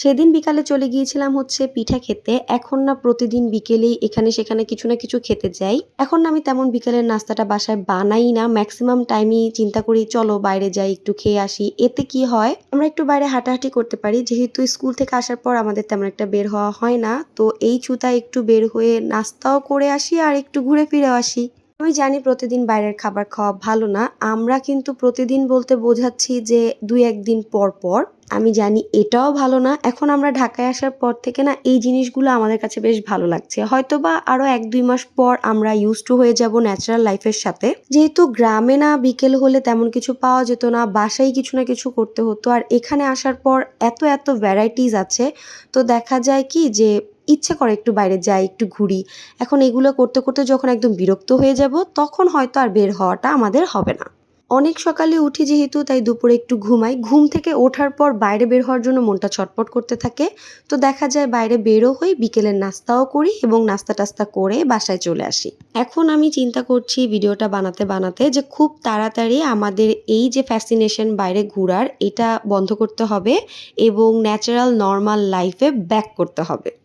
সেদিন বিকালে চলে গিয়েছিলাম হচ্ছে পিঠা খেতে। এখন না প্রতিদিন বিকেলেই এখানে সেখানে কিছু না কিছু খেতে যাই। এখন না আমি তেমন বিকেলের নাস্তাটা বাসায় বানাই না। মেক্সিমাম টাইমই চিন্তা করি চলো বাইরে যাই একটু খেয়ে আসি। এতে কি হয় আমরা একটু বাইরে হাঁটাহাঁটি করতে পারি। যেহেতু স্কুল থেকে আসার পর আমাদের তেমন একটা বের হওয়া হয় না। তো এই ছুতায় একটু বের হয়ে নাস্তাও করে আসি আর একটু ঘুরে ফিরেও আসি। আমি জানি প্রতিদিন বাইরের খাবার খাওয়া ভালো না। আমরা কিন্তু প্রতিদিন বলতে বোঝাচ্ছি যে ২-১ দিন পর, পর। আমি জানি এটাও ভালো না। এখন আমরা ঢাকায় আসার পর থেকে না এই জিনিসগুলো আমাদের কাছে বেশ ভালো লাগছে। হয়তোবা আরো ১-২ মাস পর আমরা used to হয়ে যাব ন্যাচারাল লাইফ এর সাথে। যেহেতু গ্রামে না বিকেল হলে তেমন কিছু পাওয়া যেত না। বাসায় কিছু না কিছু করতে হতো। আর এখানে আসার পর এত ভ্যারাইটিস আছে। তো দেখা যায় কি যে ইচ্ছে করে একটু বাইরে যাই, একটু ঘুরি। এখন এগুলো করতে, করতে যখন একদম বিরক্ত হয়ে যাব তখন হয়তো আর বের হওয়াটা আমাদের হবে না। অনেক সকালে উঠি যেহেতু তাই দুপুরে একটু ঘুমাই। ঘুম থেকে ওঠার পর বাইরে বের হওয়ার জন্য মনটা ছটফট করতে থাকে। তো দেখা যায় বাইরে বেরও হই, বিকেলের নাস্তাও করি এবং নাস্তা-টাস্তা করে বাসায় চলে আসি। এখন আমি চিন্তা করছি ভিডিওটা বানাতে যে খুব তাড়াতাড়ি আমাদের এই যে ফ্যাসিনেশন বাইরে ঘুরার এটা বন্ধ করতে হবে এবং ন্যাচারাল নরমাল লাইফ এ ব্যাক করতে হবে।